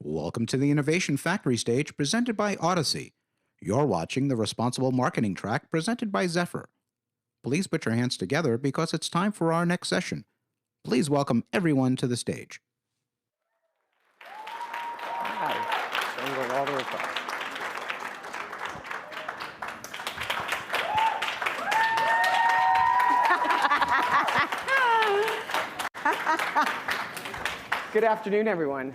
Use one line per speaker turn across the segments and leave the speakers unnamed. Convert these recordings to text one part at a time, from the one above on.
Welcome to the Innovation Factory stage presented by Odyssey. You're watching the Responsible Marketing track presented by Zephyr. Please put your hands together because it's time for our next session. Please welcome everyone to the stage.
Good afternoon, everyone.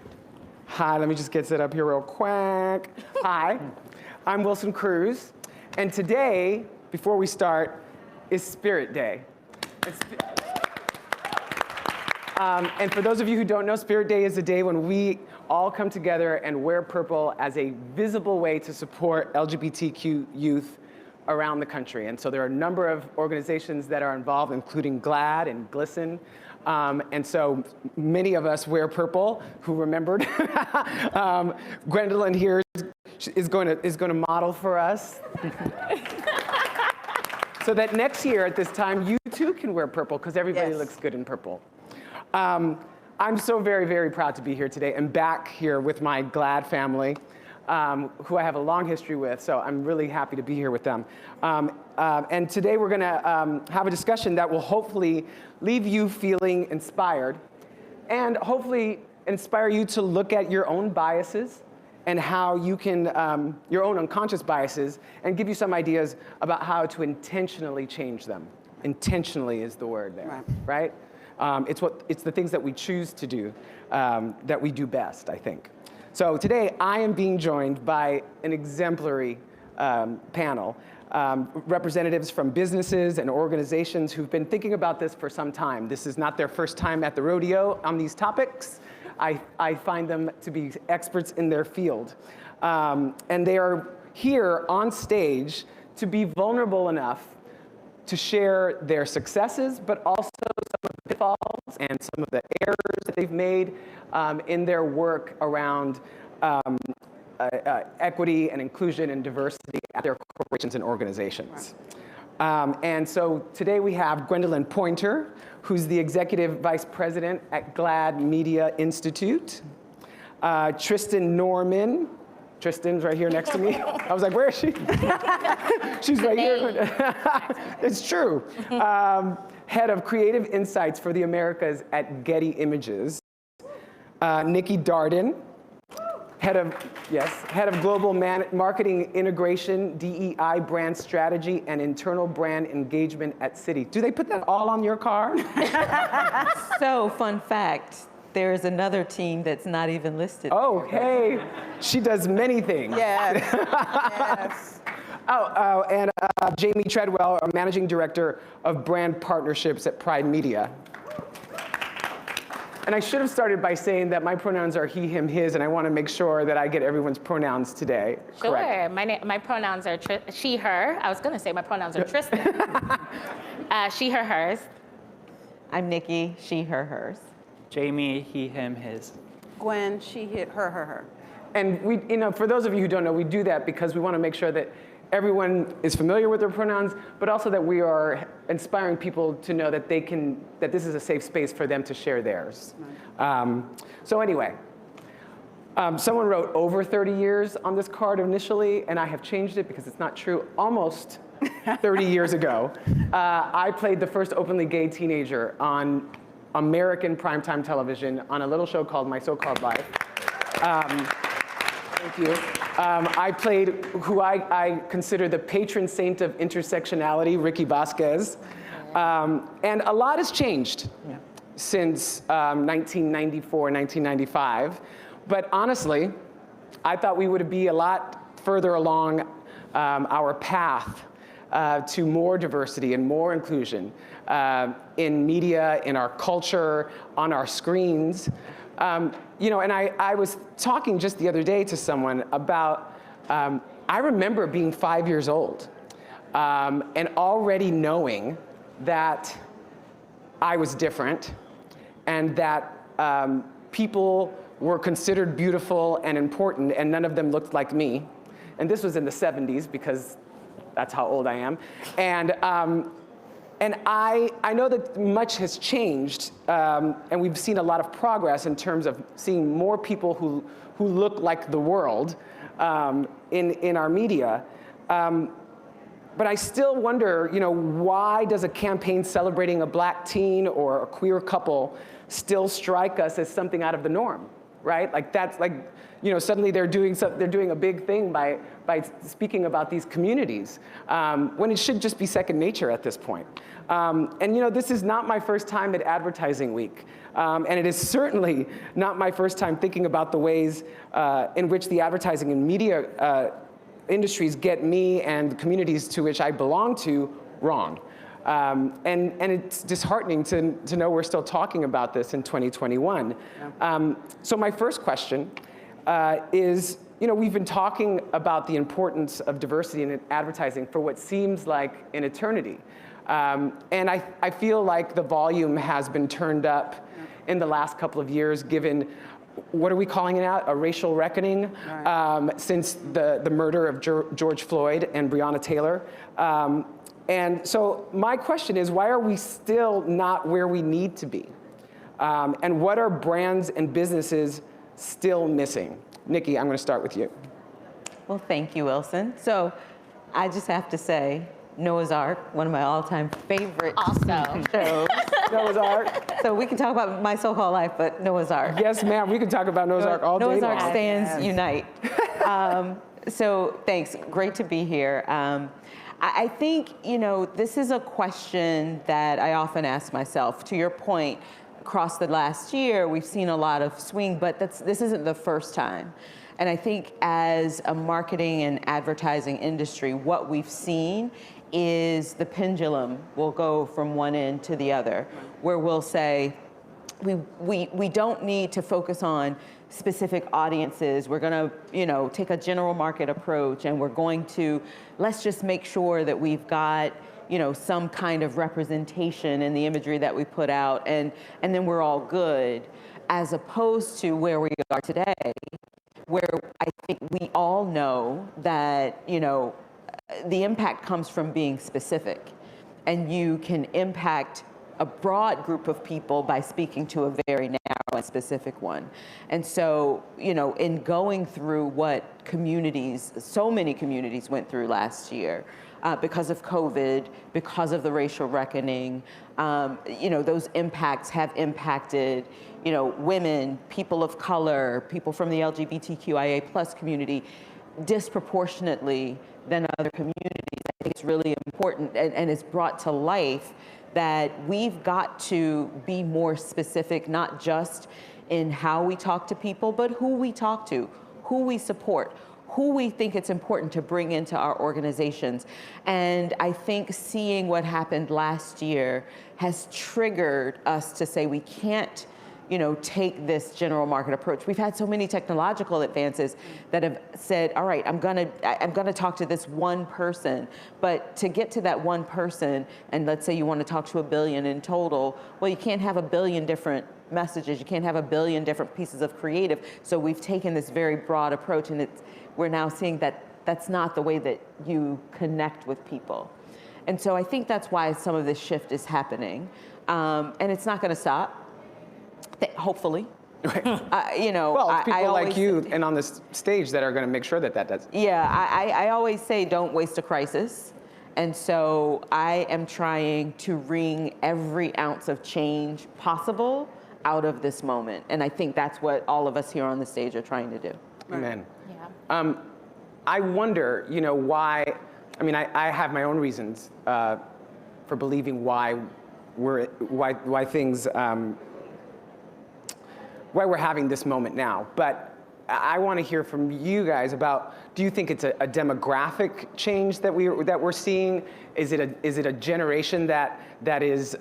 Hi, let me just get set up here real quick. Hi, I'm Wilson Cruz, and today, before we start, is Spirit Day. And for those of you who don't know, Spirit Day is a day when we all come together and wear purple as a visible way to support LGBTQ youth around the country. And so there are a number of organizations that are involved, including GLAAD and GLSEN. And so many of us wear purple, who remembered. Gwendolyn here is going to model for us. So that next year at this time, you too can wear purple, because everybody looks good in purple. I'm so very, very proud to be here today and back here with my GLAAD family, who I have a long history with, so I'm really happy to be here with them. And today we're gonna have a discussion that will hopefully leave you feeling inspired and hopefully inspire you to look at your own biases and how you can, your own unconscious biases, and give you some ideas about how to intentionally change them. Intentionally is the word there, right? It's the things that we choose to do that we do best, I think. So today I am being joined by an exemplary panel, representatives from businesses and organizations who've been thinking about this for some time. This is not their first time at the rodeo on these topics. I find them to be experts in their field. And they are here on stage to be vulnerable enough to share their successes, but also some of the pitfalls and some of the errors that they've made in their work around equity and inclusion and diversity at their corporations and organizations. And so today we have Gwendolyn Pointer, who's the Executive Vice President at GLAAD Media Institute. Tristan Norman. Tristan's right here next to me. I was like, where is she? She's right here. It's true. Head of Creative Insights for the Americas at Getty Images. Nikki Darden, head of Global Marketing Integration, DE&I Brand Strategy, and Internal Brand Engagement at Citi. Do they put that all on your car?
So, fun fact, there is another team that's not even listed.
Oh, hey, she does many things.
Yes, yes.
And Jamie Treadwell, our Managing Director of Brand Partnerships at Pride Media. And I should have started by saying that my pronouns are he, him, his, and I want to make sure that I get everyone's pronouns today.
Sure,
correct.
my pronouns are she, her. I was going to say my pronouns are Tristan. She, her, hers.
I'm Nikki, she, her, hers.
Jamie, he, him, his.
Gwen, she, her.
And we, for those of you who don't know, we do that because we want to make sure that everyone is familiar with their pronouns, but also that we are inspiring people to know that that this is a safe space for them to share theirs. So anyway, someone wrote over 30 years on this card initially, and I have changed it because it's not true. Almost 30 years ago, I played the first openly gay teenager on American primetime television on a little show called My So-Called Life. Thank you. I played who I consider the patron saint of intersectionality, Ricky Vasquez. And a lot has changed since 1994, 1995. But honestly, I thought we would be a lot further along our path to more diversity and more inclusion in media, in our culture, on our screens. And I was talking just the other day to someone about, I remember being 5 years old and already knowing that I was different and that people were considered beautiful and important and none of them looked like me. And this was in the 70s because that's how old I am. And And I know that much has changed, and we've seen a lot of progress in terms of seeing more people who look like the world in our media. But I still wonder, why does a campaign celebrating a black teen or a queer couple still strike us as something out of the norm, right? Like that's like, suddenly they're doing a big thing by speaking about these communities, when it should just be second nature at this point. And this is not my first time at Advertising Week, and it is certainly not my first time thinking about the ways in which the advertising and media industries get me and the communities to which I belong to wrong. And it's disheartening to know we're still talking about this in 2021. So my first question is, we've been talking about the importance of diversity in advertising for what seems like an eternity. And I feel like the volume has been turned up in the last couple of years, given, what are we calling it now, a racial reckoning, since the murder of George Floyd and Breonna Taylor. And so my question is, why are we still not where we need to be? And what are brands and businesses still missing? Nikki, I'm going to start with you.
Well, thank you, Wilson. So I just have to say, Noah's Ark, one of my all-time favorite shows.
Noah's Ark.
So we can talk about My So-Called Life, but Noah's Ark.
Yes, ma'am. We can talk about Noah's Ark all day long.
Noah's Ark stands unite. So thanks. Great to be here. I think, this is a question that I often ask myself. To your point, across the last year, we've seen a lot of swing, but this isn't the first time. And I think as a marketing and advertising industry, what we've seen is the pendulum will go from one end to the other, where we'll say, we don't need to focus on specific audiences. We're going to, take a general market approach, and we're going to, let's just make sure that we've got, some kind of representation in the imagery that we put out, and then we're all good, as opposed to where we are today, where I think we all know that, the impact comes from being specific, and you can impact a broad group of people by speaking to a very narrow and specific one. And so, in going through what so many communities went through last year, because of COVID, because of the racial reckoning, those impacts have impacted, women, people of color, people from the LGBTQIA+ community disproportionately than other communities. I think it's really important, and it's brought to life that we've got to be more specific, not just in how we talk to people, but who we talk to, who we support, who we think it's important to bring into our organizations. And I think seeing what happened last year has triggered us to say we can't take this general market approach. We've had so many technological advances that have said, all right, I'm gonna talk to this one person, but to get to that one person, and let's say you want to talk to 1 billion in total, well, you can't have 1 billion different messages, you can't have 1 billion different pieces of creative. So we've taken this very broad approach, and we're now seeing that that's not the way that you connect with people. And so I think that's why some of this shift is happening, and it's not gonna stop. Hopefully.
Right.
Well,
it's people like you and on this stage that are going to make sure that does.
Yeah, I always say don't waste a crisis. And so I am trying to wring every ounce of change possible out of this moment. And I think that's what all of us here on the stage are trying to do.
Amen.
Yeah.
I wonder, why, I have my own reasons for believing why things, why we're having this moment now. But I want to hear from you guys about, do you think it's a demographic change that we're seeing? Is it a generation that is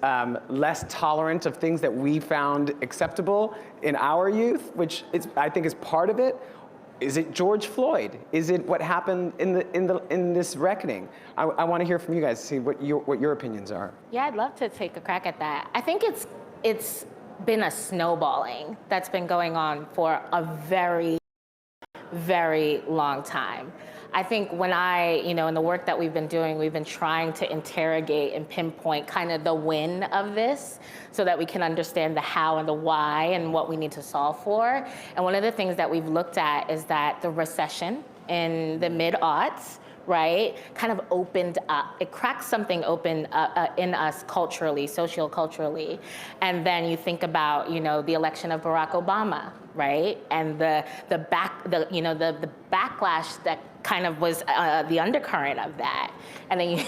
less tolerant of things that we found acceptable in our youth, which I think is part of it? Is it George Floyd? Is it what happened in this reckoning? I want to hear from you guys, see what your opinions are.
Yeah, I'd love to take a crack at that. I think it's been a snowballing that's been going on for a very, very long time. I think when in the work that we've been doing, we've been trying to interrogate and pinpoint kind of the when of this so that we can understand the how and the why and what we need to solve for. And one of the things that we've looked at is that the recession in the mid-aughts, right, kind of opened up, it cracked something open in us culturally, socioculturally. And then you think about, the election of Barack Obama, right? And the backlash that kind of was the undercurrent of that. And then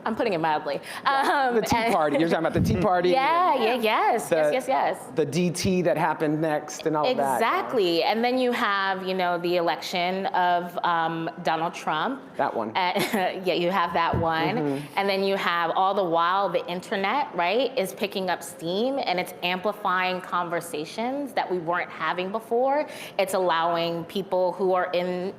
I'm putting it mildly.
The Tea Party, you're talking about the Tea Party.
Yes.
The DT that happened next and all of that.
Exactly, and then you have, the election of Donald Trump.
That one.
You have that one.
Mm-hmm.
And then you have all the while the internet, right, is picking up steam and it's amplifying conversations that we weren't having before. It's allowing people who are in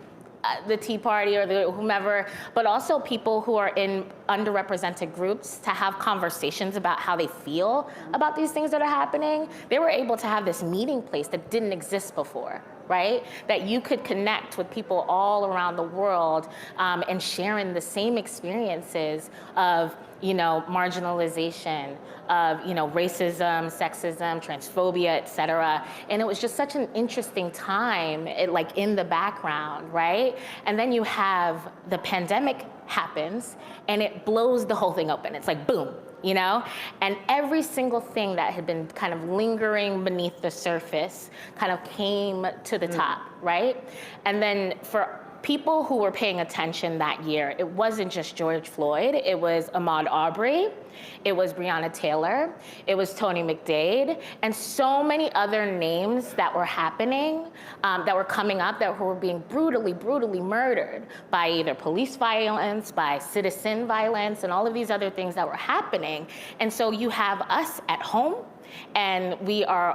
the Tea Party or the whomever, but also people who are in underrepresented groups to have conversations about how they feel about these things that are happening. They were able to have this meeting place that didn't exist before, right? That you could connect with people all around the world and sharing the same experiences of, marginalization, of, racism, sexism, transphobia, et cetera. And it was just such an interesting time, in the background, right? And then you have the pandemic happens and it blows the whole thing open. It's like, boom, And every single thing that had been kind of lingering beneath the surface kind of came to the top, right? And then for people who were paying attention that year, it wasn't just George Floyd, it was Ahmaud Arbery, it was Breonna Taylor, it was Tony McDade, and so many other names that were happening, that were coming up, that were being brutally murdered by either police violence, by citizen violence, and all of these other things that were happening. And so you have us at home, and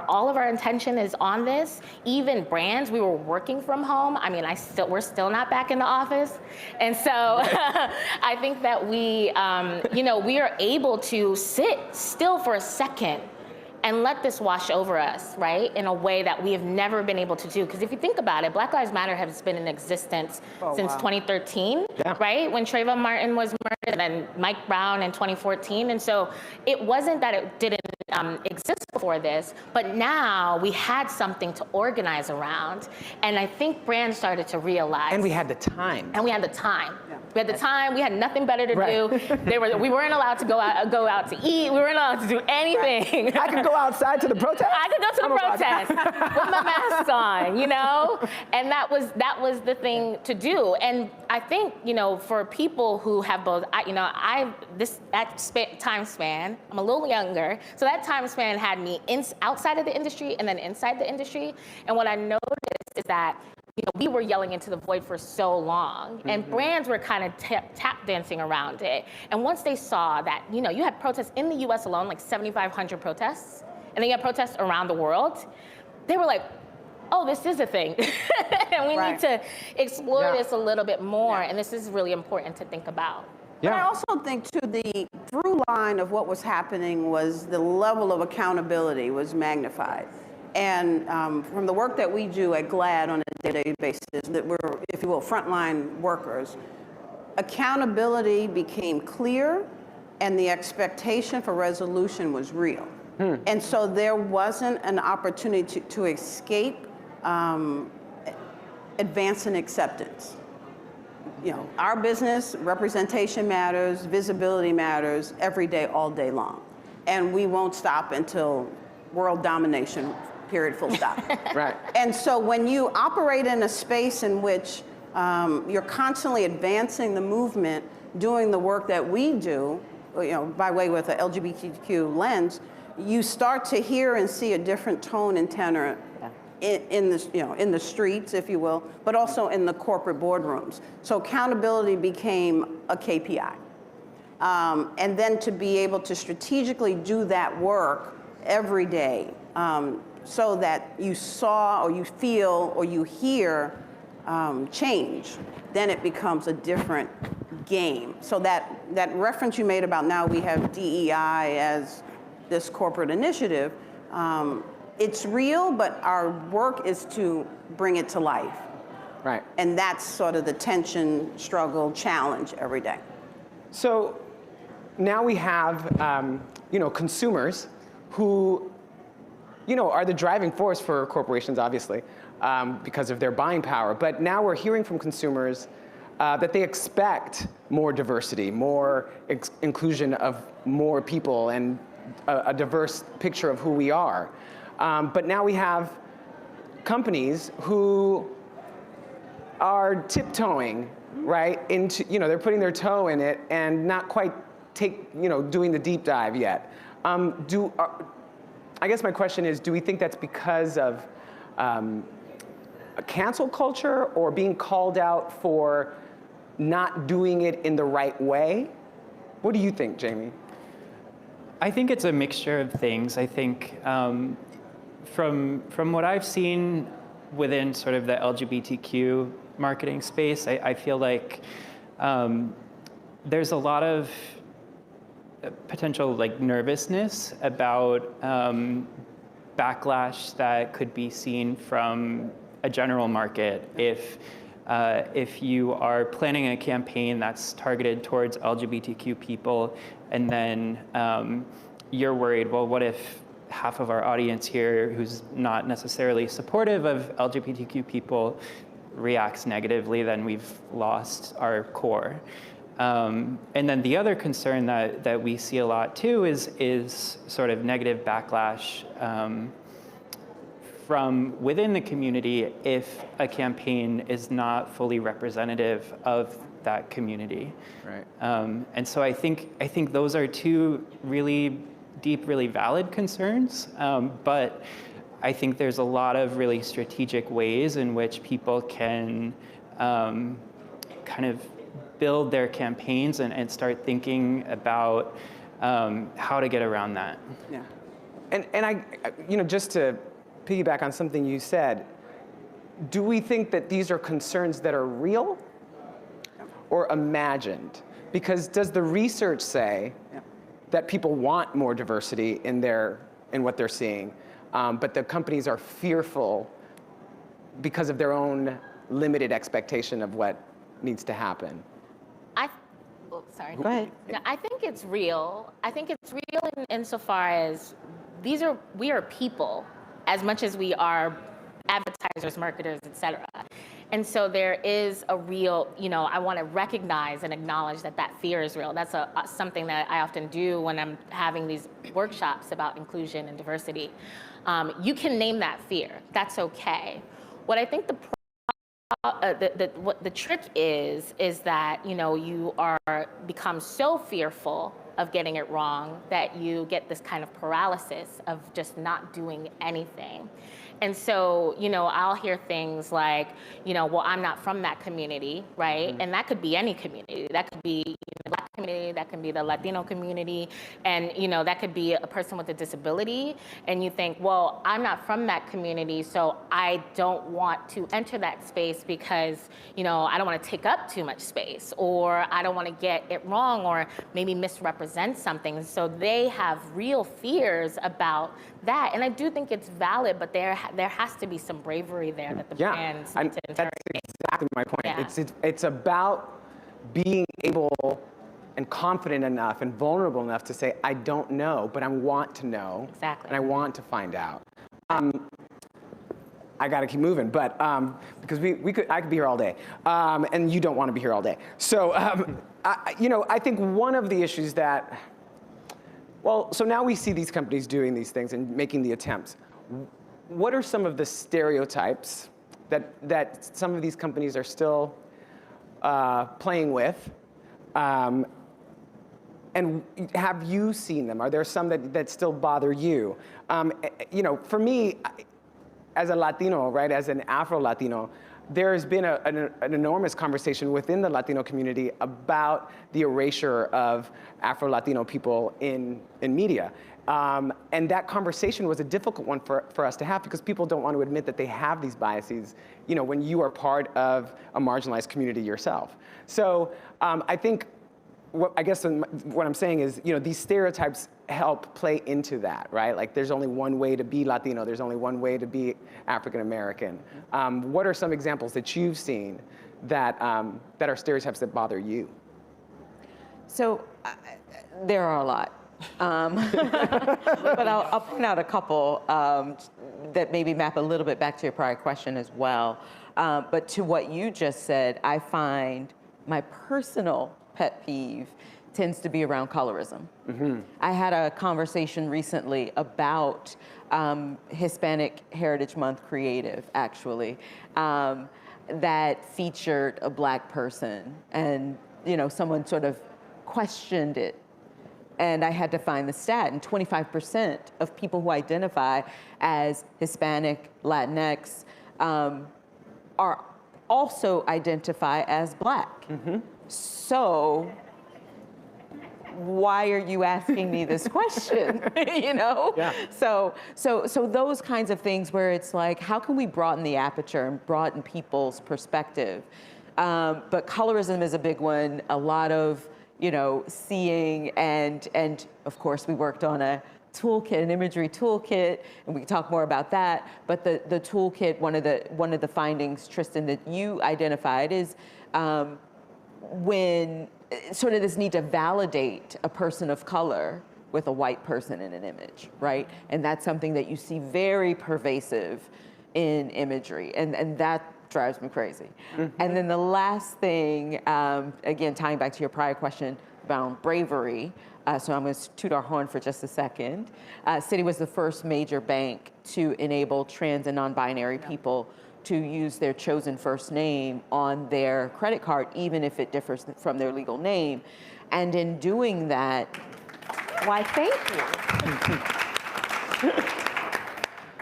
all of our attention is on this. Even brands, we were working from home. I mean, we're still not back in the office. And so I think that we are able to sit still for a second and let this wash over us, right? In a way that we have never been able to do. Because if you think about it, Black Lives Matter has been in existence since 2013, right? When Trayvon Martin was murdered, and then Mike Brown in 2014. And so it wasn't that it didn't exist before this, but now we had something to organize around. And I think brands started to realize.
And we had the time.
We had the time. We had nothing better to do. We weren't allowed to go out to eat. We weren't allowed to do anything.
I could go outside to the protest?
I could go to the protest with my mask on, And that was the thing to do. And I think, for people who have both, that time span, I'm a little younger, so that time span had me outside of the industry and then inside the industry. And what I noticed is that we were yelling into the void for so long, and brands were kind of tap dancing around it. And once they saw that, you had protests in the US alone, like 7,500 protests, and then you had protests around the world, they were like, oh, this is a thing. And we need to explore this a little bit more, and this is really important to think about.
But I also think, too, the through line of what was happening was the level of accountability was magnified. And from the work that we do at GLAAD on a day-to-day basis, that we're, if you will, frontline workers, accountability became clear and the expectation for resolution was real. And so there wasn't an opportunity to escape advance and acceptance. Our business, representation matters, visibility matters every day, all day long. And we won't stop until world domination, period, full stop.
Right.
And so when you operate in a space in which you're constantly advancing the movement, doing the work that we do, by way with the LGBTQ lens, you start to hear and see a different tone and tenor in the streets, if you will, but also in the corporate boardrooms. So accountability became a KPI. And then to be able to strategically do that work every day, so that you saw or you feel or you hear change, then it becomes a different game. So that reference you made about now we have DEI as this corporate initiative, it's real, but our work is to bring it to life
Right.
And that's sort of the tension, struggle, challenge every day.
So now we have, consumers who, are the driving force for corporations, obviously, because of their buying power. But now we're hearing from consumers that they expect more diversity, more inclusion of more people, and a diverse picture of who we are. But now we have companies who are tiptoeing, right, into, they're putting their toe in it and not quite doing the deep dive yet. I guess my question is, do we think that's because of a cancel culture or being called out for not doing it in the right way? What do you think, Jamie?
I think it's a mixture of things. I think from what I've seen within sort of the LGBTQ marketing space, I feel like there's a lot of potential nervousness about backlash that could be seen from a general market if you are planning a campaign that's targeted towards LGBTQ people, and then you're worried, well, what if half of our audience here who's not necessarily supportive of LGBTQ people reacts negatively, then we've lost our core. And then the other concern that we see a lot too is sort of negative backlash from within the community if a campaign is not fully representative of that community.
Right.
And so I think those are two really deep, really valid concerns, but I think there's a lot of really strategic ways in which people can kind of build their campaigns and start thinking about how to get around that.
Yeah. And I, just to piggyback on something you said, do we think that these are concerns that are real or imagined? Because does the research say that people want more diversity in what they're seeing, but the companies are fearful because of their own limited expectation of what needs to happen?
Sorry.
Go ahead.
No, I think it's real. I think it's real insofar as we are people as much as we are advertisers, marketers, et cetera. And so there is a real, I want to recognize and acknowledge that fear is real. That's something that I often do when I'm having these workshops about inclusion and diversity. You can name that fear. That's okay. What I think what the trick is that you become so fearful of getting it wrong that you get this kind of paralysis of just not doing anything. And so, I'll hear things like, well, I'm not from that community, right? Mm-hmm. And that could be any community. That could be the Black community, that can be the Latino community, and, that could be a person with a disability. And you think, well, I'm not from that community, so I don't want to enter that space because, I don't want to take up too much space, or I don't want to get it wrong, or maybe misrepresent something. So they have real fears about that. And I do think it's valid, but there has to be some bravery there that the brands need to interrogate.
That's exactly my point.
Yeah.
It's about being able and confident enough and vulnerable enough to say, I don't know, but I want to know.
Exactly.
And I want to find out. I got to keep moving, but because I could be here all day, and you don't want to be here all day. So, I think one of the issues so now we see these companies doing these things and making the attempts. What are some of the stereotypes that some of these companies are still playing with? And have you seen them? Are there some that still bother you? For me, as a Latino, right, as an Afro-Latino, there has been an enormous conversation within the Latino community about the erasure of Afro-Latino people in media. And that conversation was a difficult one for us to have because people don't want to admit that they have these biases, when you are part of a marginalized community yourself. So I think I guess what I'm saying is, these stereotypes help play into that, right? Like, there's only one way to be Latino. There's only one way to be African American. What are some examples that you've seen that are stereotypes that bother you?
So there are a lot. But I'll point out a couple that maybe map a little bit back to your prior question as well. But to what you just said, I find my personal pet peeve tends to be around colorism. I had a conversation recently about Hispanic Heritage Month creative, actually, that featured a Black person, and someone sort of questioned it. And I had to find the stat, and 25% of people who identify as Hispanic, Latinx, are also identify as Black. So why are you asking me this question?
Yeah.
So those kinds of things where it's like, how can we broaden the aperture and broaden people's perspective? But colorism is a big one. A lot of seeing, and of course we worked on a toolkit, an imagery toolkit, and we can talk more about that. But the toolkit, one of the findings, Tristan, that you identified is when sort of this need to validate a person of color with a white person in an image, right? And that's something that you see very pervasive in imagery, and that drives me crazy. And then the last thing, again, tying back to your prior question about bravery, so I'm going to toot our horn for just a second. Citi was the first major bank to enable trans and non-binary people to use their chosen first name on their credit card, even if it differs from their legal name. And in doing that, why, thank you.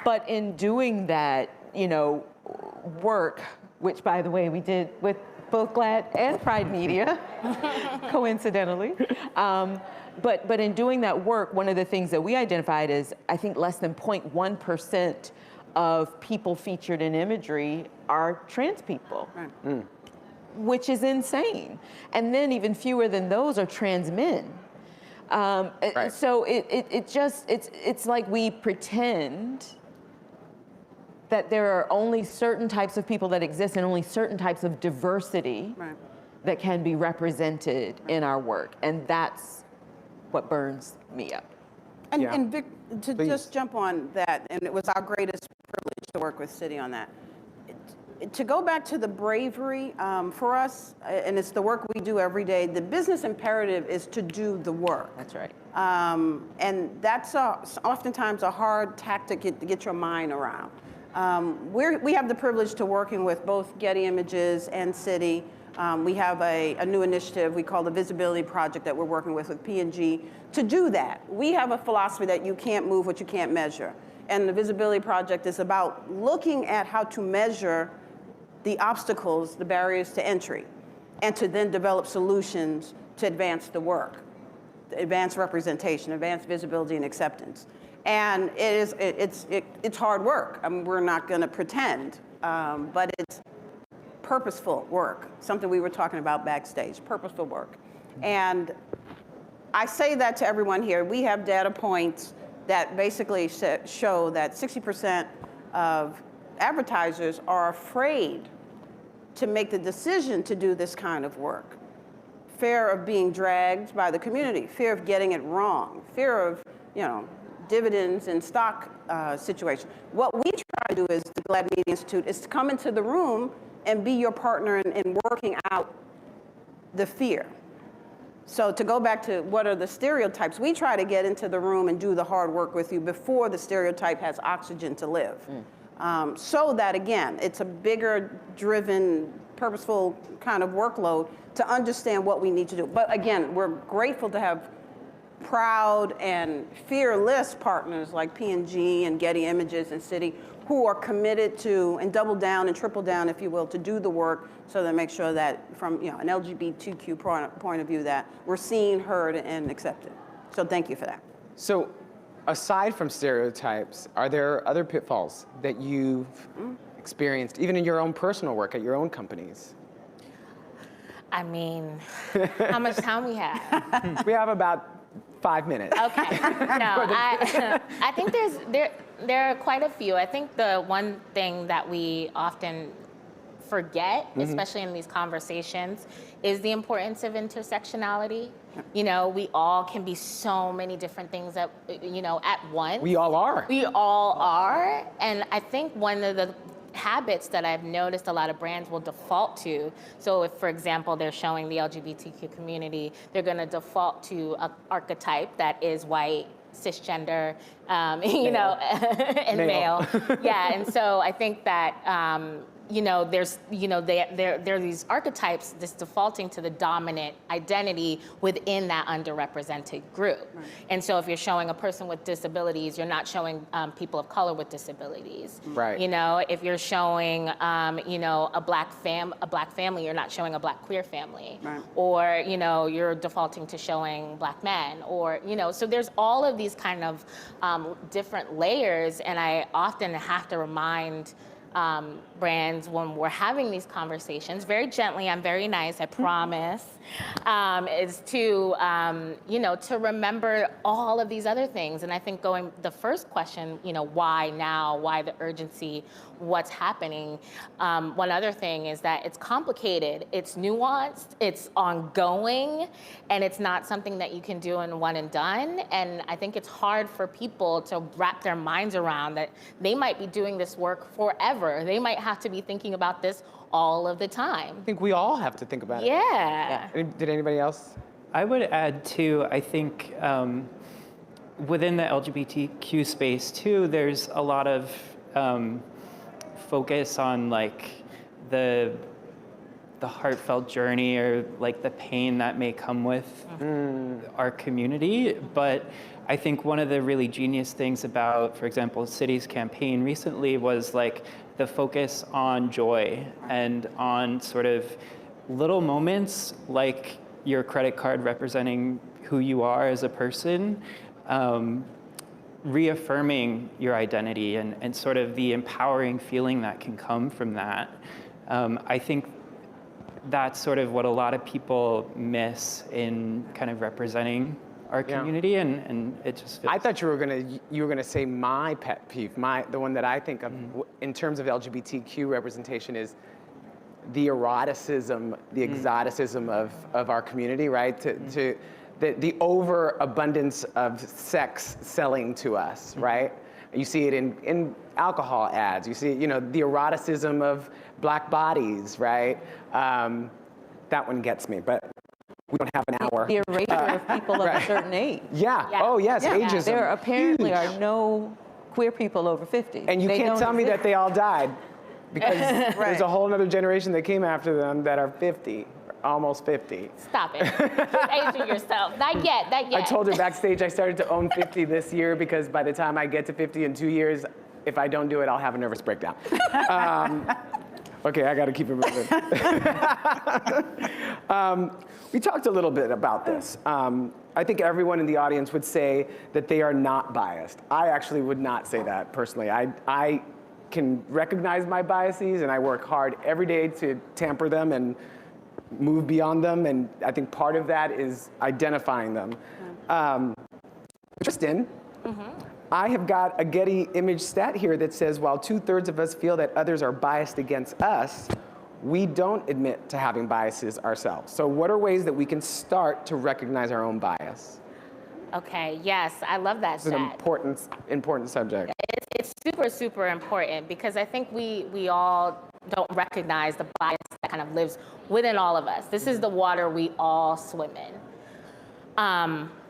But in doing that, work, which, by the way, we did with both GLAAD and Pride Media, coincidentally. But in doing that work, one of the things that we identified is, I think, less than 0.1% of people featured in imagery are trans people, which is insane. And then even fewer than those are trans men. So it's like we pretend that there are only certain types of people that exist and only certain types of diversity that can be represented in our work. And that's what burns me up.
And Vic, to just jump on that, and it was our greatest privilege to work with Citi on that. To go back to the bravery, for us, and it's the work we do every day, the business imperative is to do the work.
That's right.
And that's oftentimes a hard tactic to get your mind around. We have the privilege to working with both Getty Images and Citi. We have a new initiative we call the Visibility Project that we're working with P&G to do that. We have a philosophy that you can't move what you can't measure. And the Visibility Project is about looking at how to measure the obstacles, the barriers to entry, and to then develop solutions to advance the work, advance representation, advance visibility and acceptance. And it's hard work. I mean, we're not going to pretend, but it's purposeful work, something we were talking about backstage, purposeful work. And I say that to everyone here. We have data points that basically show that 60% of advertisers are afraid to make the decision to do this kind of work. Fear of being dragged by the community, fear of getting it wrong, fear of, dividends and stock situation. What we try to do as the GLAAD Media Institute is to come into the room and be your partner in working out the fear. So to go back to what are the stereotypes, we try to get into the room and do the hard work with you before the stereotype has oxygen to live. So that, again, it's a bigger, driven, purposeful kind of workload to understand what we need to do. But again, we're grateful to have proud and fearless partners like P&G and Getty Images and Citi who are committed to and double down and triple down, if you will, to do the work so that make sure that from an LGBTQ point of view that we're seen, heard, and accepted. So thank you for that.
So aside from stereotypes, are there other pitfalls that you've experienced, even in your own personal work at your own companies?
I mean, how much time we have?
We have about 5 minutes.
Okay. No, I think there are quite a few. I think the one thing that we often forget, especially in these conversations, is the importance of intersectionality. You know, we all can be so many different things at once.
We all are.
We all are. And I think one of the habits that I've noticed a lot of brands will default to. So if, for example, they're showing the LGBTQ community, they're going to default to an archetype that is white, cisgender, and male. Yeah, and so I think that there are these archetypes just defaulting to the dominant identity within that underrepresented group. Right. And so if you're showing a person with disabilities, you're not showing people of color with disabilities.
Right.
You know, if you're showing a black family, you're not showing a black queer family.
Right.
Or you're defaulting to showing black men, or so there's all of these kind of different layers, and I often have to remind brands when we're having these conversations, very gently, I'm very nice, I promise, is to, to remember all of these other things. And I think the first question, why now, why the urgency, what's happening? One other thing is that it's complicated, it's nuanced, it's ongoing, and it's not something that you can do in one and done. And I think it's hard for people to wrap their minds around that they might be doing this work forever. They might have to be thinking about this all of the time.
I think we all have to think about it.
Yeah.
Did anybody else?
I would add too, I think within the LGBTQ space too, there's a lot of focus on like the heartfelt journey or like the pain that may come with our community. But I think one of the really genius things about, for example, Citi's campaign recently was like the focus on joy and on sort of little moments like your credit card representing who you are as a person, reaffirming your identity and sort of the empowering feeling that can come from that. I think that's sort of what a lot of people miss in kind of representing our community, and it just feels...
I thought you were gonna say my pet peeve, the one that I think of in terms of LGBTQ representation is the eroticism, the exoticism of our community, right? The overabundance of sex selling to us, right? You see it in alcohol ads. You see, the eroticism of black bodies, right? That one gets me, but we don't have an hour.
The erasure of people of a certain age.
Yeah. Oh, yes, ageism.
There apparently
Huge.
are no queer people over 50.
And you can't tell me that they all died, because there's a whole other generation that came after them that are 50, almost 50.
Stop it. You're aging yourself. Not yet.
I told her backstage I started to own 50 this year because by the time I get to 50 in 2 years, if I don't do it, I'll have a nervous breakdown. Okay, I got to keep it moving. We talked a little bit about this. I think everyone in the audience would say that they are not biased. I actually would not say that personally. I can recognize my biases, and I work hard every day to tamper them and move beyond them, and I think part of that is identifying them. Tristan, I have got a Getty Image stat here that says while 2/3 of us feel that others are biased against us, we don't admit to having biases ourselves. So what are ways that we can start to recognize our own bias?
Okay, yes, I love that stat.
It's an important subject.
It's super, super important because I think we all don't recognize the bias that kind of lives within all of us. This is the water we all swim in.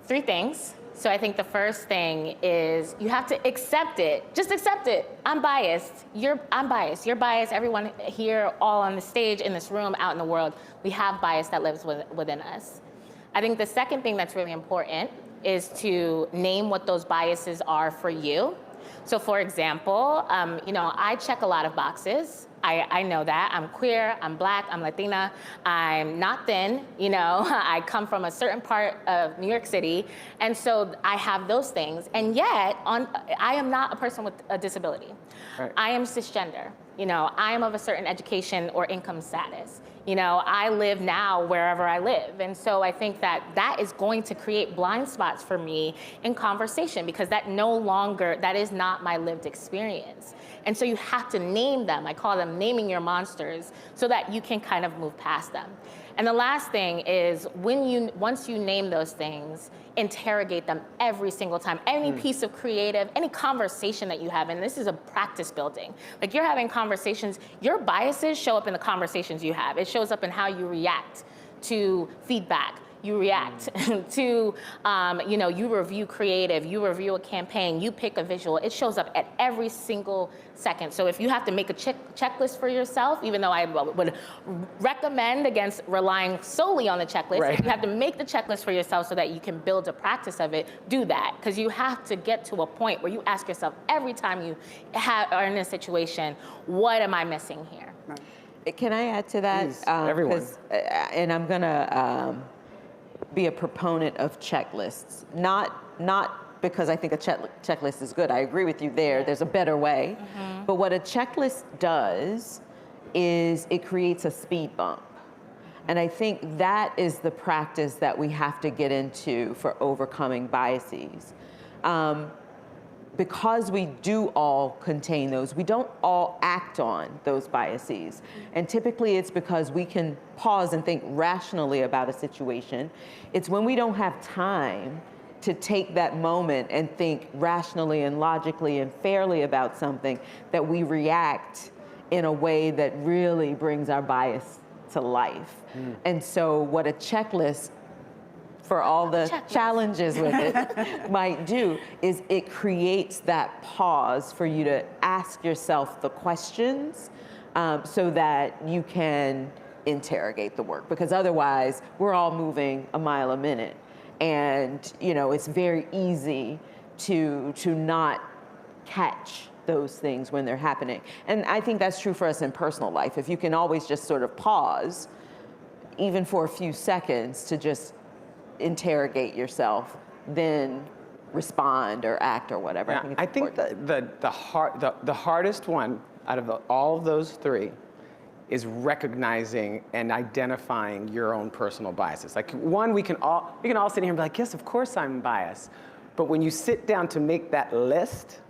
3 things. So I think the first thing is you have to accept it. Just accept it. I'm biased. I'm biased. You're biased. Everyone here, all on the stage, in this room, out in the world, we have bias that lives within us. I think the second thing that's really important is to name what those biases are for you. So for example, I check a lot of boxes. I know that. I'm queer, I'm black, I'm Latina, I'm not thin, I come from a certain part of New York City, and so I have those things, and yet I am not a person with a disability. Right. I am cisgender. I am of a certain education or income status. You know, I live now wherever I live. And so I think that that is going to create blind spots for me in conversation, because that is not my lived experience. And so you have to name them. I call them naming your monsters, so that you can kind of move past them. And the last thing is, once you name those things, interrogate them every single time. Any piece of creative, any conversation that you have, and this is a practice building. Like, you're having conversations, your biases show up in the conversations you have. It shows up in how you react to feedback. You react to, you review creative, you review a campaign, you pick a visual. It shows up at every single second. So if you have to make a checklist for yourself, even though I would recommend against relying solely on the checklist,
right.
If you have to make the checklist for yourself so that you can build a practice of it, do that. Because you have to get to a point where you ask yourself every time you are in a situation, what am I missing here?
Can I add to that?
Please, everyone.
And I'm gonna be a proponent of checklists. Not because I think a checklist is good. I agree with you there. There's a better way. Mm-hmm. But what a checklist does is it creates a speed bump. And I think that is the practice that we have to get into for overcoming biases. Because we do all contain those, we don't all act on those biases. And typically it's because we can pause and think rationally about a situation. It's when we don't have time to take that moment and think rationally and logically and fairly about something that we react in a way that really brings our bias to life. And so what a checklist, for all the challenges with it, might do is it creates that pause for you to ask yourself the questions so that you can interrogate the work. Because otherwise, we're all moving a mile a minute. And it's very easy to not catch those things when they're happening. And I think that's true for us in personal life. If you can always just sort of pause, even for a few seconds, to just interrogate yourself, then respond or act or whatever.
Yeah, I think the hardest one out of all of those three is recognizing and identifying your own personal biases. Like, one, we can all sit here and be like, yes, of course I'm biased. But when you sit down to make that list,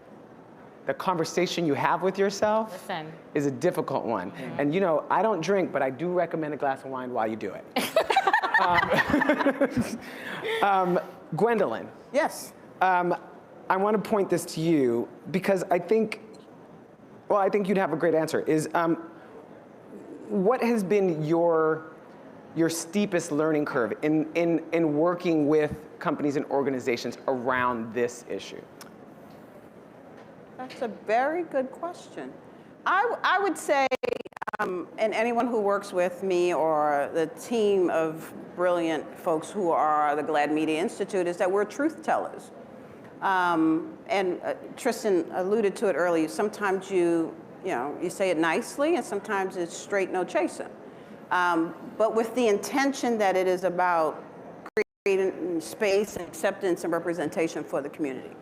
the conversation you have with yourself is a difficult one. Mm-hmm. And I don't drink, but I do recommend a glass of wine while you do it. Gwendolyn.
Yes.
I want to point this to you because I think you'd have a great answer. What has been your steepest learning curve in working with companies and organizations around this issue?
That's a very good question. I would say, and anyone who works with me or the team of brilliant folks who are the GLAAD Media Institute, is that we're truth tellers. And Tristan alluded to it earlier. Sometimes you say it nicely, and sometimes it's straight no chaser. But with the intention that it is about creating space and acceptance and representation for the community.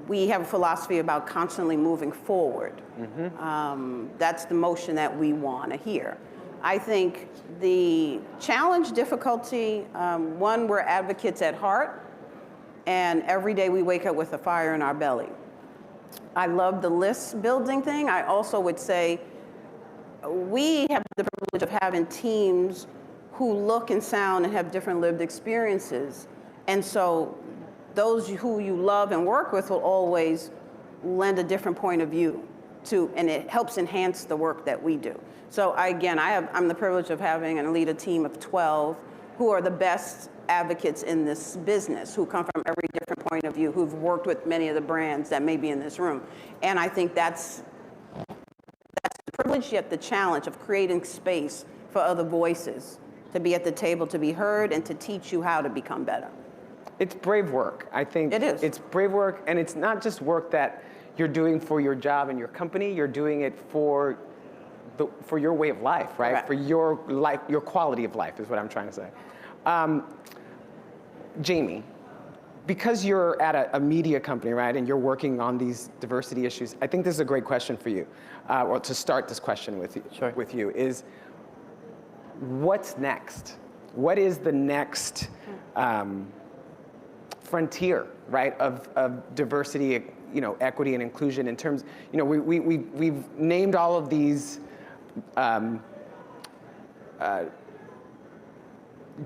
We have a philosophy about constantly moving forward. Mm-hmm. That's the motion that we want to hear. I think the challenge, difficulty, one, we're advocates at heart, and every day we wake up with a fire in our belly. I love the list building thing. I also would say we have the privilege of having teams who look and sound and have different lived experiences. And so those who you love and work with will always lend a different point of view to, and it helps enhance the work that we do. So I'm the privilege of having and lead a team of 12 who are the best advocates in this business, who come from every different point of view, who've worked with many of the brands that may be in this room. And I think that's the privilege, yet the challenge of creating space for other voices to be at the table, to be heard, and to teach you how to become better.
It's brave work. I think
it is.
It's brave work, and it's not just work that you're doing for your job and your company. You're doing it for your way of life, right?
Correct.
For your life, your quality of life is what I'm trying to say. Jamie, because you're at a media company, right, and you're working on these diversity issues, I think this is a great question for you, or to start this question with you,
Sure.
is what's next? What is the next frontier, right, of diversity, equity and inclusion in terms, we've named all of these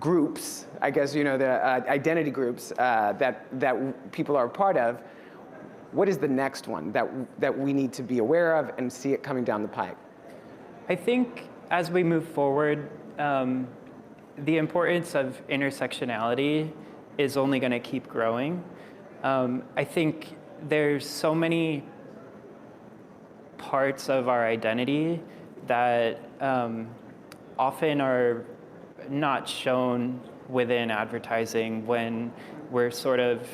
groups, I guess, the identity groups that people are a part of. What is the next one that we need to be aware of and see it coming down the pipe?
I think as we move forward, the importance of intersectionality is only going to keep growing. I think there's so many parts of our identity that often are not shown within advertising when we're sort of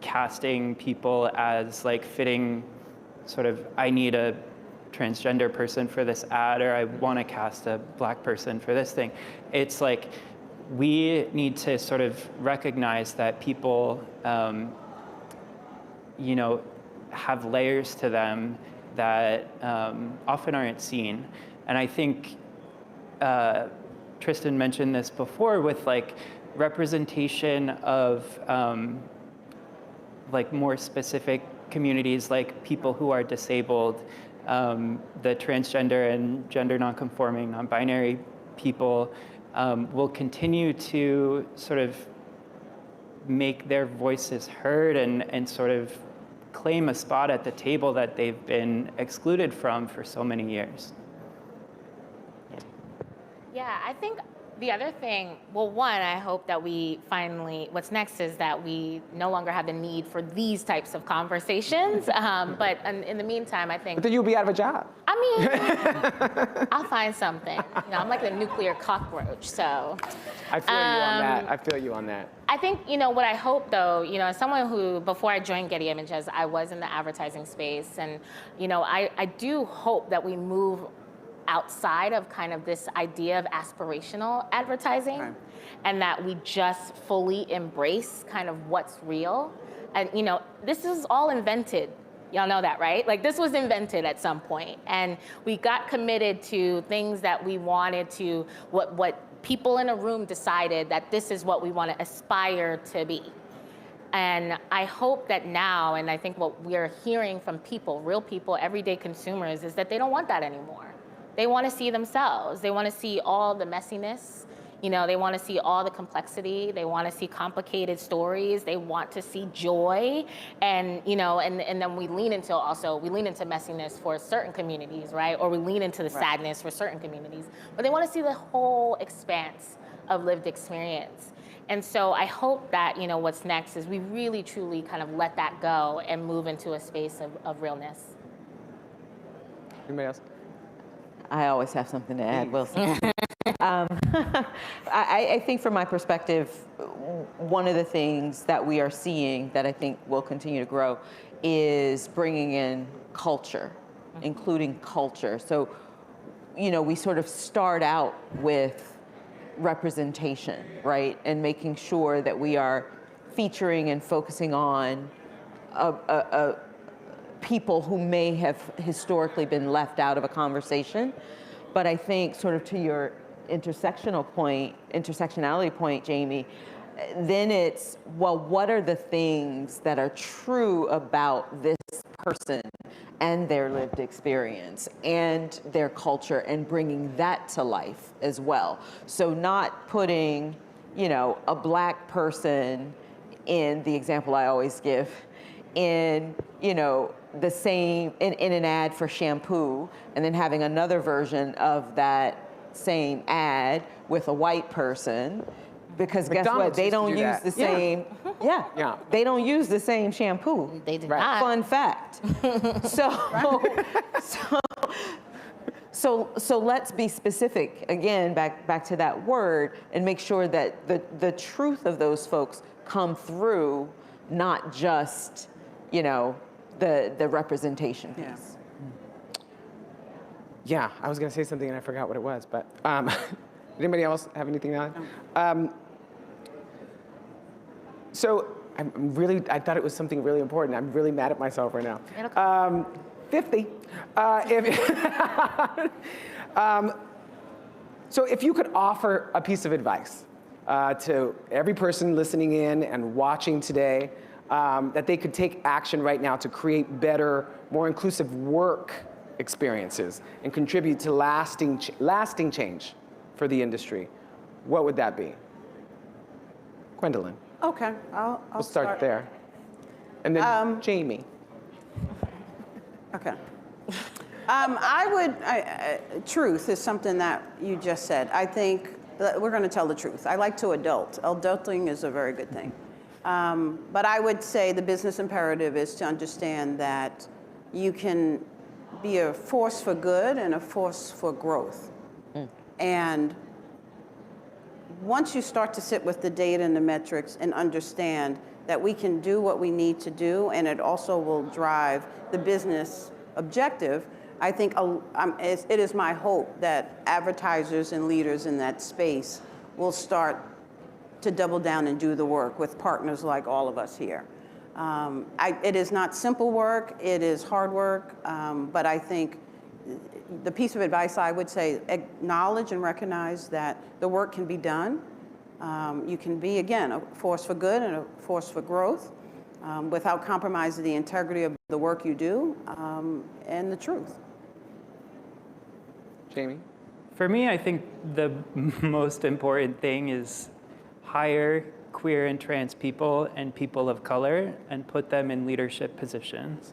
casting people as like fitting sort of, I need a transgender person for this ad, or I want to cast a black person for this thing. It's like we need to sort of recognize that people, have layers to them that often aren't seen. And I think Tristan mentioned this before with like representation of like more specific communities, like people who are disabled, the transgender and gender nonconforming, non-binary people will continue to sort of make their voices heard and sort of claim a spot at the table that they've been excluded from for so many years.
Yeah, I think the other thing, well, one, I hope that we finally, what's next is that we no longer have the need for these types of conversations. But in the meantime, I think.
But then you'll be out of a job.
I mean, I'll find something. I'm like a nuclear cockroach, so.
I feel you on that. I feel you on that.
I think, what I hope though, as someone who, before I joined Getty Images, I was in the advertising space. And, I do hope that we move outside of kind of this idea of aspirational advertising, right, and that we just fully embrace kind of what's real. And this is all invented. Y'all know that, right? Like this was invented at some point, and we got committed to things that we wanted to, what people in a room decided that this is what we want to aspire to be. And I hope that now, and I think what we're hearing from people, real people, everyday consumers, is that they don't want that anymore. They want to see themselves. They want to see all the messiness. They want to see all the complexity. They want to see complicated stories. They want to see joy. And, and then we lean into messiness for certain communities, right? Or we lean into the sadness for certain communities. But they want to see the whole expanse of lived experience. And so I hope that, what's next is we really, truly kind of let that go and move into a space of realness.
Anybody else?
I always have something to add, Wilson. I think from my perspective, one of the things that we are seeing that I think will continue to grow is bringing in culture, including culture. So, we sort of start out with representation, right? And making sure that we are featuring and focusing on people who may have historically been left out of a conversation. But I think sort of to your intersectionality point, Jamie, then it's, well, what are the things that are true about this person and their lived experience and their culture, and bringing that to life as well. So not putting, a black person in the example I always give, in, the same, in an ad for shampoo, and then having another version of that same ad with a white person, because guess what? They don't use the same, they don't use the same shampoo.
They do not.
Fun fact. So let's be specific, again, back to that word, and make sure that the truth of those folks come through, not just, the representation piece.
Yeah, I was going to say something and I forgot what it was, but anybody else have anything to add? So I thought it was something really important. I'm really mad at myself right now. 50. So if you could offer a piece of advice to every person listening in and watching today, that they could take action right now to create better, more inclusive work experiences and contribute to lasting change for the industry, what would that be? Gwendolyn.
Okay, I'll
We'll start there. And then Jamie.
Okay. Truth is something that you just said. I think that we're going to tell the truth. I like to adult. Adulting is a very good thing. But I would say the business imperative is to understand that you can be a force for good and a force for growth. And once you start to sit with the data and the metrics and understand that we can do what we need to do, and it also will drive the business objective, I think it is my hope that advertisers and leaders in that space will start to double down and do the work with partners like all of us here. It is not simple work, it is hard work, but I think the piece of advice I would say, acknowledge and recognize that the work can be done. You can be, again, a force for good and a force for growth without compromising the integrity of the work you do and the truth.
Jamie?
For me, I think the most important thing is hire queer and trans people and people of color and put them in leadership positions.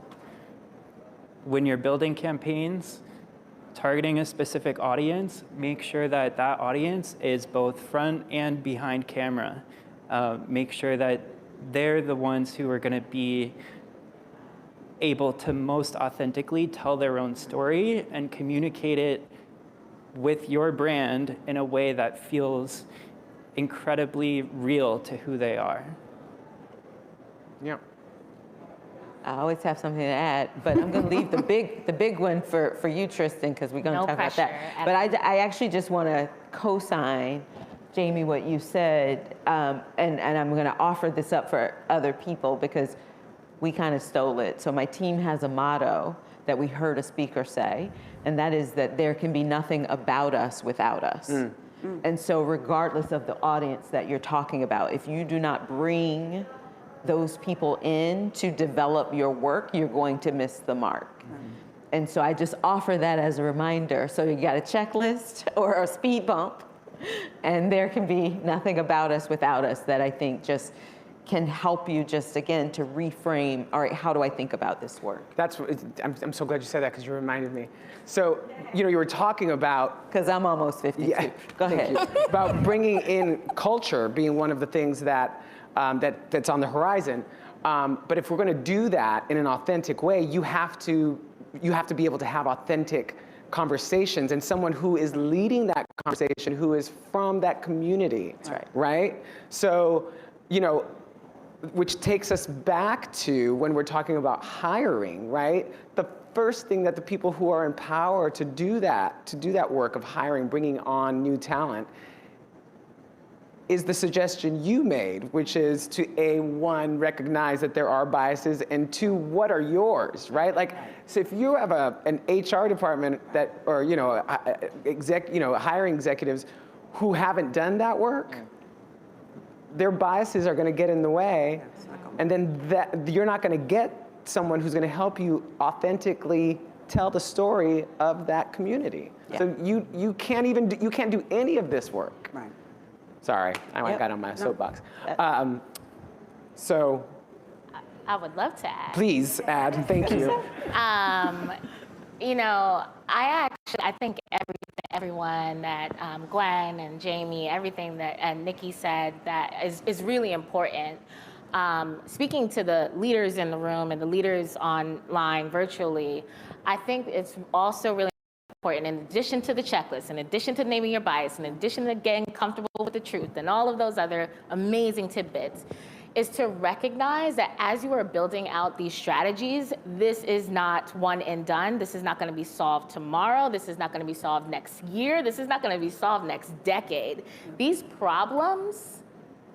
When you're building campaigns, targeting a specific audience, make sure that that audience is both front and behind camera. Make sure that they're the ones who are going to be able to most authentically tell their own story and communicate it with your brand in a way that feels incredibly real to who they are.
Yeah.
I always have something to add, but I'm going to leave the big one for you, Tristan, because we're going to
No
talk about
pressure.
that. But I actually just want to co-sign, Jamie, what you said, and I'm going to offer this up for other people because we kind of stole it. So my team has a motto that we heard a speaker say, and that is that there can be nothing about us without us. And so regardless of the audience that you're talking about, if you do not bring those people in to develop your work, you're going to miss the mark. And so I just offer that as a reminder. So you got a checklist or a speed bump, and there can be nothing about us without us that I think just can help you just, again, to reframe, all right, how do I think about this work?
I'm so glad you said that because you reminded me. So, you were talking about...
Because I'm almost 52.
Yeah,
Go ahead.
About bringing in culture being one of the things that that's on the horizon. But if we're going to do that in an authentic way, you have to be able to have authentic conversations and someone who is leading that conversation who is from that community.
That's right.
Right? So, which takes us back to when we're talking about hiring, right? The first thing that the people who are in power to do that work of hiring, bringing on new talent, is the suggestion you made, which is to one, recognize that there are biases, and two, what are yours, right? Like, so if you have an HR department that, or hiring executives who haven't done that work, their biases are going to get in the way, and then you're not going to get someone who's going to help you authentically tell the story of that community. Yeah. So you can't do any of this work.
Right.
Sorry, I got on my soapbox. So.
I would love to add.
Please add. Thank you.
I think everyone that Gwen and Jamie, everything that and Nikki said that is really important. Speaking to the leaders in the room and the leaders online virtually, I think it's also really important, in addition to the checklist, in addition to naming your bias, in addition to getting comfortable with the truth and all of those other amazing tidbits, is to recognize that as you are building out these strategies, this is not one and done. This is not going to be solved tomorrow. This is not going to be solved next year. This is not going to be solved next decade. These problems,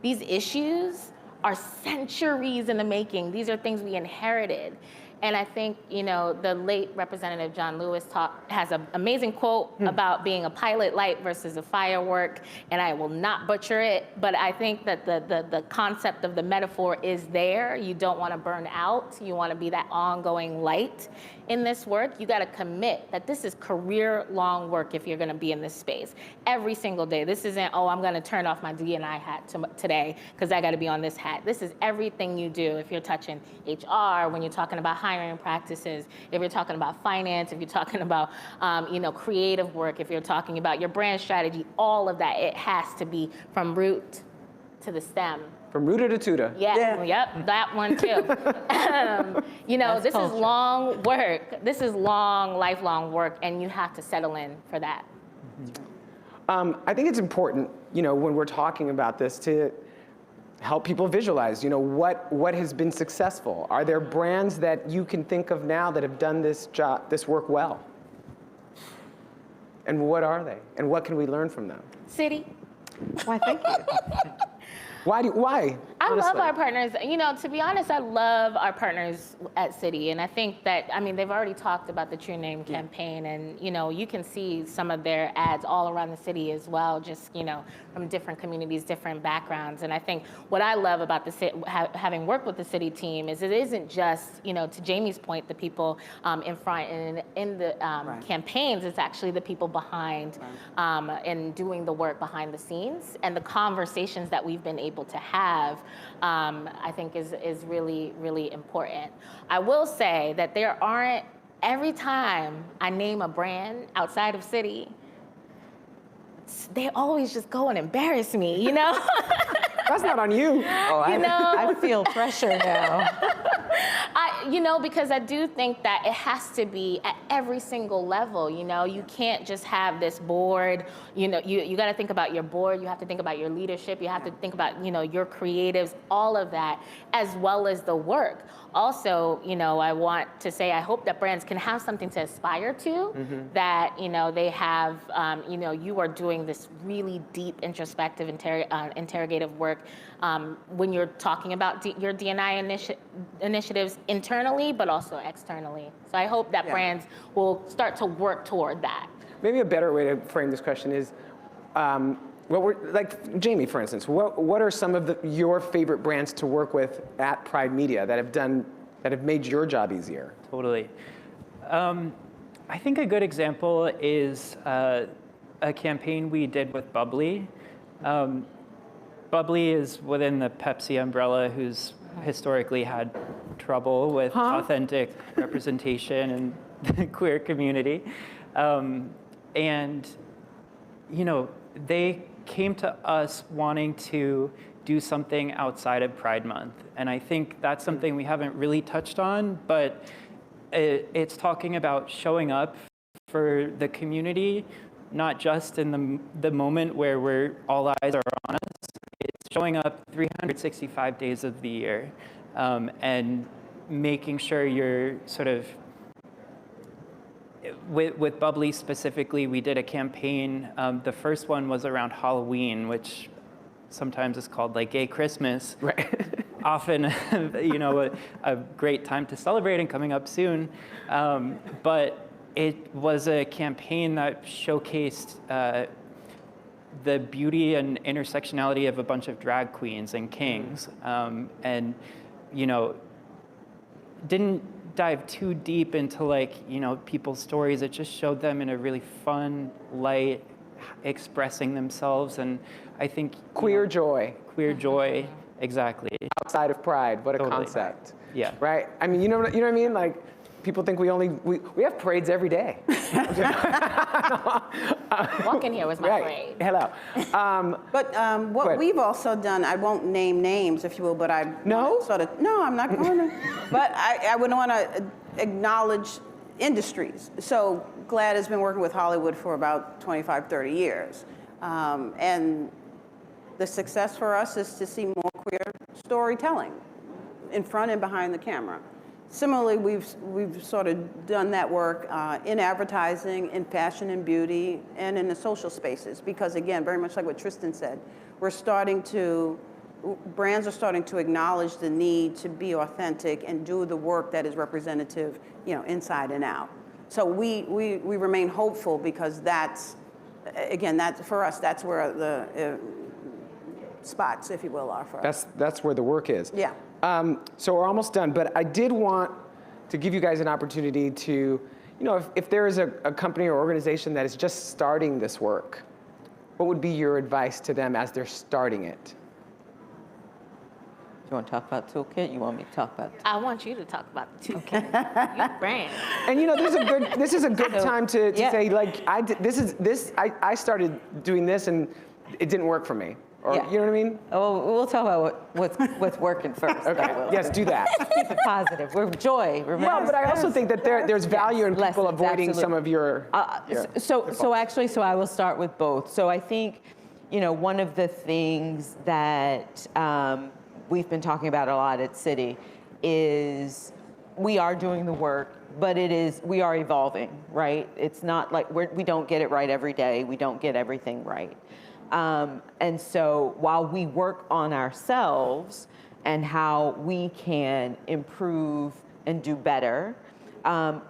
these issues are centuries in the making. These are things we inherited. And I think, the late Representative John Lewis has an amazing quote about being a pilot light versus a firework, and I will not butcher it, but I think that the concept of the metaphor is there. You don't want to burn out. You want to be that ongoing light in this work. You got to commit that this is career-long work if you're going to be in this space. Every single day. This isn't, I'm going to turn off my DE&I hat today because I got to be on this hat. This is everything you do. If you're touching HR, when you're talking about hiring practices, if you're talking about finance, if you're talking about, creative work, if you're talking about your brand strategy, all of that, it has to be from root to the stem.
From rooter to tutor.
Yeah. Yep, that one too. This is long work. This is long, lifelong work, and you have to settle in for that.
I think it's important, when we're talking about this, to help people visualize, what has been successful. Are there brands that you can think of now that have done this work well? And what are they? And what can we learn from them?
Citi.
Why, thank you.
Why?
I love our partners. To be honest, I love our partners at Citi. And I think that, they've already talked about the True Name campaign. And, you can see some of their ads all around the city as well, just, from different communities, different backgrounds. And I think what I love about having worked with the Citi team is it isn't just, to Jamie's point, the people in front and in the campaigns. It's actually the people behind and doing the work behind the scenes. And the conversations that we've been able to have, I think is really, really important. I will say that there aren't, every time I name a brand outside of Citi, they always just go and embarrass me,
That's not on you.
I feel pressure now.
Because I do think that it has to be at every single level. You can't just have this board. You got to think about your board. You have to think about your leadership. You have to think about your creatives, all of that, as well as the work. Also, I want to say I hope that brands can have something to aspire to. That they have. You are doing this really deep, introspective, interrogative work when you're talking about your D&I initiatives internally, but also externally. So I hope that brands will start to work toward that.
Maybe a better way to frame this question is, Jamie, for instance, what are some of your favorite brands to work with at Pride Media that have made your job easier?
Totally. I think a good example is a campaign we did with Bubbly. Bubbly is within the Pepsi umbrella, who's historically had trouble with authentic representation in the queer community. And, they came to us wanting to do something outside of Pride Month. And I think that's something we haven't really touched on, but it's talking about showing up for the community, not just in the moment where all eyes are on us. It's showing up 365 days of the year and making sure you're sort of, with Bubbly specifically, we did a campaign. The first one was around Halloween, which sometimes is called like Gay Christmas.
Right.
Often, a great time to celebrate and coming up soon. But it was a campaign that showcased the beauty and intersectionality of a bunch of drag queens and kings. And, didn't dive too deep into people's stories. It just showed them in a really fun, light, expressing themselves. And I think
queer joy.
Queer joy, exactly.
Outside of Pride, what a
Totally.
concept.
Yeah.
Right? I mean, you know what I mean? Like, people think we have parades every day.
Walking here was my parade.
Hello.
What we've also done, I won't name names, if you will, but
No?
No, I'm not going to. But I would want to acknowledge industries. So GLAAD has been working with Hollywood for about 25, 30 years. And the success for us is to see more queer storytelling in front and behind the camera. Similarly, we've sort of done that work in advertising, in fashion and beauty, and in the social spaces. Because again, very much like what Tristan said, we're starting to brands are starting to acknowledge the need to be authentic and do the work that is representative, inside and out. So we remain hopeful because that's, again, for us, that's where the spots, if you will, are for us.
That's where the work is.
Yeah.
So we're almost done, but I did want to give you guys an opportunity to, if there is a company or organization that is just starting this work, what would be your advice to them as they're starting it?
You want to talk about Toolkit? You want me to talk about
I want you to talk about the Toolkit. You brand.
And this is a good time to say, like, I started doing this and it didn't work for me. Or, you know what I mean?
Oh, we'll talk about what's working first.
Okay. Yes, do that.
Keep it positive. We're joy. Remember?
Well, but I also think that there's value in people
lessons,
avoiding
absolutely.
some of your.
So I will start with both. So I think, one of the things that we've been talking about a lot at Citi is we are doing the work, but we are evolving, right? It's not like we don't get it right every day. We don't get everything right. And so while we work on ourselves and how we can improve and do better,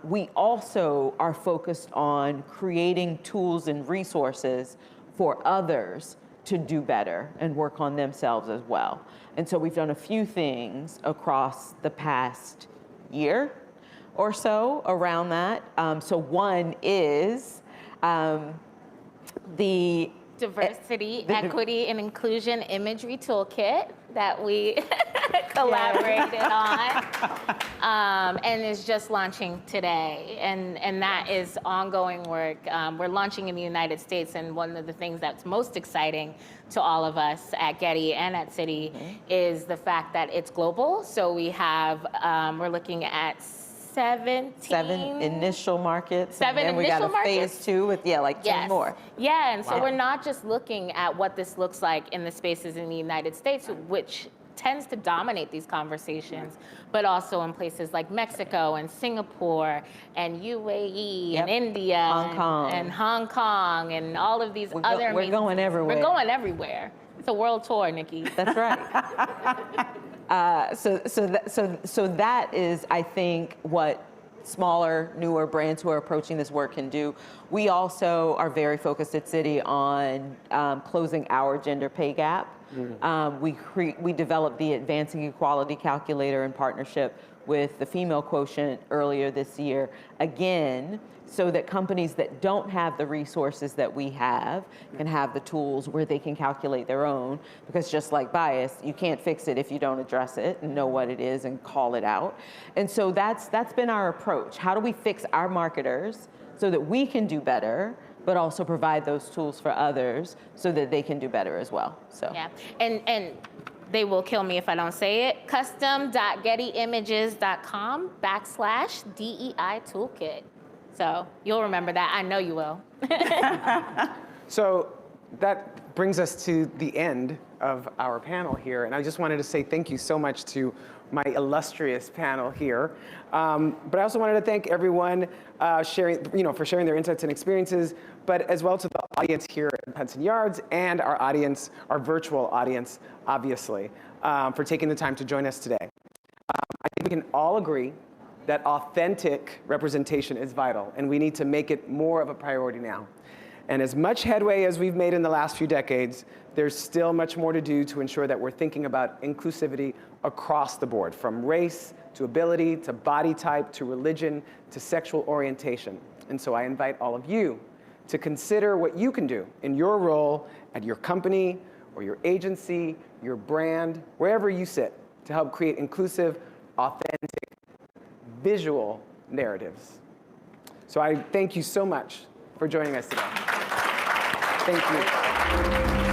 we also are focused on creating tools and resources for others to do better and work on themselves as well. And so we've done a few things across the past year or so around that. So one is the
Diversity, Equity, and Inclusion Imagery Toolkit that we collaborated on, and is just launching today. And that is ongoing work. We're launching in the United States, and one of the things that's most exciting to all of us at Getty and at Citi is the fact that it's global. So we have, we're looking at 7
initial markets.
And then
we got a
markets.
phase 2 with 10 more.
Yeah, and so we're not just looking at what this looks like in the spaces in the United States, which tends to dominate these conversations, but also in places like Mexico and Singapore and UAE and India and Hong Kong and all of these other
We're going everywhere.
We're going everywhere. It's a world tour, Nikki.
That's right. So that is, I think, what smaller, newer brands who are approaching this work can do. We also are very focused at Citi on closing our gender pay gap. We developed the Advancing Equality Calculator in partnership with the Female Quotient earlier this year, again, so that companies that don't have the resources that we have can have the tools where they can calculate their own, because just like bias, you can't fix it if you don't address it and know what it is and call it out. And so that's been our approach. How do we fix our marketers so that we can do better, but also provide those tools for others so that they can do better as well? So
yeah, and they will kill me if I don't say it. custom.gettyimages.com/DEI toolkit. So you'll remember that. I know you will.
So that brings us to the end of our panel here. And I just wanted to say thank you so much to my illustrious panel here. But I also wanted to thank everyone for sharing their insights and experiences, but as well to the audience here at Hudson Yards and our audience, our virtual audience, obviously, for taking the time to join us today. I think we can all agree that authentic representation is vital, and we need to make it more of a priority now. And as much headway as we've made in the last few decades, there's still much more to do to ensure that we're thinking about inclusivity across the board, from race to ability to body type to religion to sexual orientation. And so I invite all of you to consider what you can do in your role at your company or your agency, your brand, wherever you sit, to help create inclusive, authentic, visual narratives. So I thank you so much for joining us today. Thank you.